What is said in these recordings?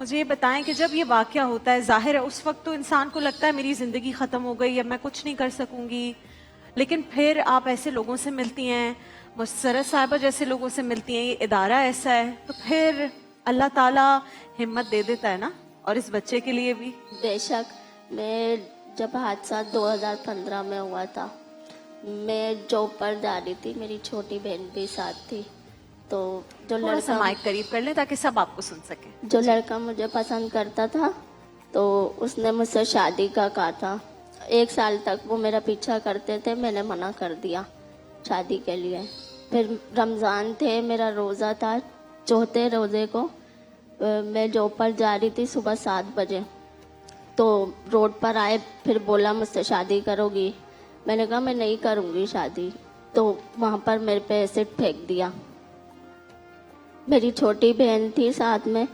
मुझे ये बताएं कि जब ये वाकया होता है, जाहिर है उस वक्त तो इंसान को लगता है मेरी जिंदगी खत्म हो गई, अब मैं कुछ नहीं कर सकूंगी, लेकिन फिर आप ऐसे लोगों से मिलती हैं, मुसर्रत साहिबा जैसे लोगों से मिलती हैं, ये इदारा ऐसा है, तो फिर अल्लाह ताला हिम्मत दे देता है ना, और इस बच्चे के लिए भी। बेशक। मैं जब हादसा 2015 में हुआ था, मैं जॉब पर जा रही थी, मेरी छोटी बहन भी साथ थी। तो जो थोड़ा सा लड़का माइक करीब कर लें ताकि सब आपको सुन सके। जो लड़का मुझे पसंद करता था, तो उसने मुझसे शादी का कहा था। 1 साल तक वो मेरा पीछा करते थे, मैंने मना कर दिया शादी के लिए। फिर रमज़ान थे, मेरा रोज़ा था, चौथे रोज़े को मैं जॉब पर जा रही थी सुबह 7 बजे। तो रोड पर आए, फिर बोला मुझसे शादी करोगी? मैंने कहा मैं नहीं करूँगी शादी। तो वहाँ पर मेरे पे एसिड फेंक दिया। मेरी छोटी बहन थी साथ में,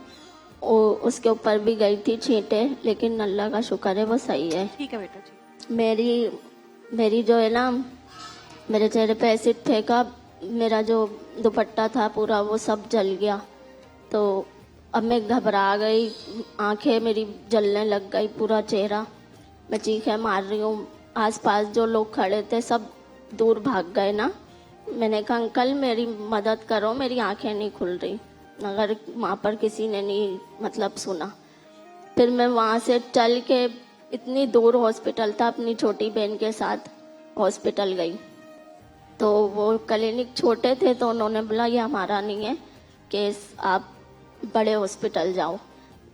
उसके ऊपर भी गई थी छींटे, लेकिन अल्लाह का शुक्र है वो सही है। ठीक है बेटा जी। मेरी जो है ना, मेरे चेहरे पे एसिड फेंका, मेरा जो दुपट्टा था पूरा वो सब जल गया। तो अब मैं घबरा गई, आंखें मेरी जलने लग गई, पूरा चेहरा, मैं चीखें मार रही हूँ। आसपास जो लोग खड़े थे सब दूर भाग गए ना। मैंने कहा अंकल मेरी मदद करो, मेरी आंखें नहीं खुल रही, मगर वहाँ पर किसी ने नहीं मतलब सुना। फिर मैं वहाँ से चल के, इतनी दूर हॉस्पिटल था, अपनी छोटी बहन के साथ हॉस्पिटल गई। तो वो क्लिनिक छोटे थे, तो उन्होंने बोला ये हमारा नहीं है केस, आप बड़े हॉस्पिटल जाओ।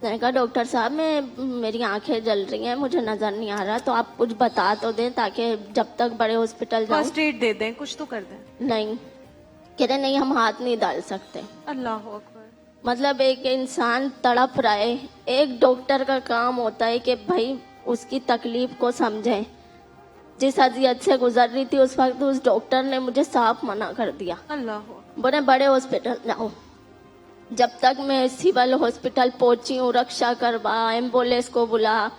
मैंने कहा डॉक्टर साहब मेरी आंखें जल रही हैं, मुझे नज़र नहीं आ रहा, तो आप कुछ बता तो दें ताकि जब तक बड़े हॉस्पिटल जाऊं। फर्स्ट एड दे दें, कुछ तो कर दें। नहीं, कह रहे नहीं हम हाथ नहीं डाल सकते। अल्लाह अकबर। मतलब एक इंसान तड़प रहा है, एक डॉक्टर का काम होता है कि भाई उसकी तकलीफ को समझें। जिस अजियत से गुजर रही थी उस वक्त उस डॉक्टर ने मुझे साफ मना कर दिया, अल्लाह अकबर। बोले बड़े हॉस्पिटल जाओ। जब तक मैं सिविल हॉस्पिटल पहुंची हूँ, रक्षा करवा, एम्बुलेंस को बुला,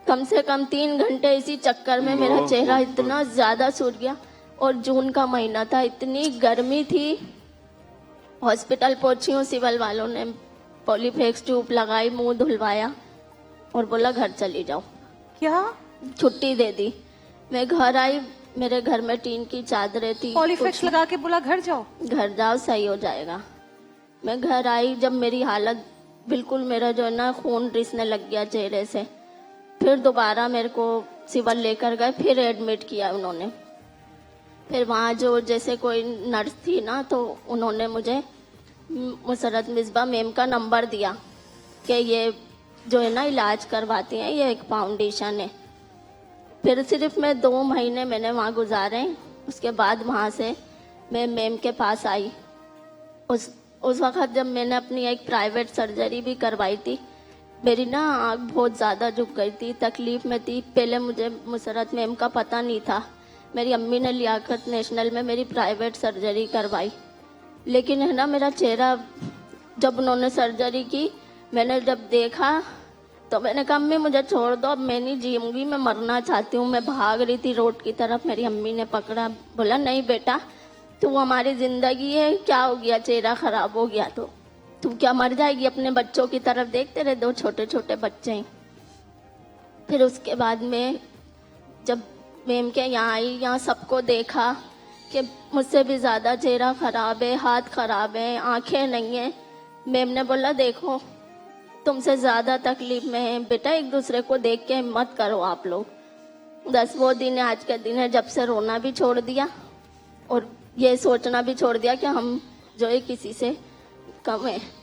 कम से कम 3 घंटे इसी चक्कर में मेरा चेहरा इतना ज्यादा सूज गया। और जून का महीना था, इतनी गर्मी थी। हॉस्पिटल पहुंची हूँ, सिविल वालों ने पॉलीफ्लेक्स ट्यूब लगाई, मुंह धुलवाया और बोला घर चली जाओ। क्या? छुट्टी दे दी। मैं घर आई, मेरे घर में टीन की चादरें थी। पॉलीफ्लेक्स लगा के बोला घर जाओ? घर जाओ सही हो जाएगा। मैं घर आई, जब मेरी हालत बिल्कुल, मेरा जो है ना खून रिसने लग गया चेहरे से। फिर दोबारा मेरे को सिविल लेकर गए, फिर एडमिट किया उन्होंने। फिर वहाँ जो जैसे कोई नर्स थी ना, तो उन्होंने मुझे मुसर्रत मिसबा मैम का नंबर दिया कि ये जो है ना इलाज करवाती हैं, ये एक फाउंडेशन है। फिर सिर्फ मैं 2 महीने मैंने वहाँ गुजारे। उसके बाद वहाँ से मैं मैम के पास आई। उस वक्त जब मैंने अपनी एक प्राइवेट सर्जरी भी करवाई थी, मेरी ना आँख बहुत ज़्यादा झुक गई थी, तकलीफ में थी। पहले मुझे मुसर्रत मैम का पता नहीं था। मेरी अम्मी ने लियाकत नेशनल में मेरी प्राइवेट सर्जरी करवाई, लेकिन है ना मेरा चेहरा, जब उन्होंने सर्जरी की, मैंने जब देखा तो मैंने कहा अम्मी मुझे छोड़ दो, अब मैं नहीं जीऊँगी, मैं मरना चाहती हूँ। मैं भाग रही थी रोड की तरफ, मेरी अम्मी ने पकड़ा, बोला नहीं बेटा तू हमारी जिंदगी है, क्या हो गया, चेहरा खराब हो गया तो तू क्या मर जाएगी? अपने बच्चों की तरफ देख, तेरे 2 छोटे छोटे बच्चे हैं। फिर उसके बाद में जब मैम के यहाँ आई, यहाँ सबको देखा कि मुझसे भी ज़्यादा चेहरा खराब है, हाथ खराब है, आंखें नहीं है। मैम ने बोला देखो तुमसे ज़्यादा तकलीफ में है बेटा, एक दूसरे को देख के हिम्मत करो आप लोग। 10 वो दिन है, आज के दिन है जब से रोना भी छोड़ दिया और ये सोचना भी छोड़ दिया कि हम जो है किसी से कम है।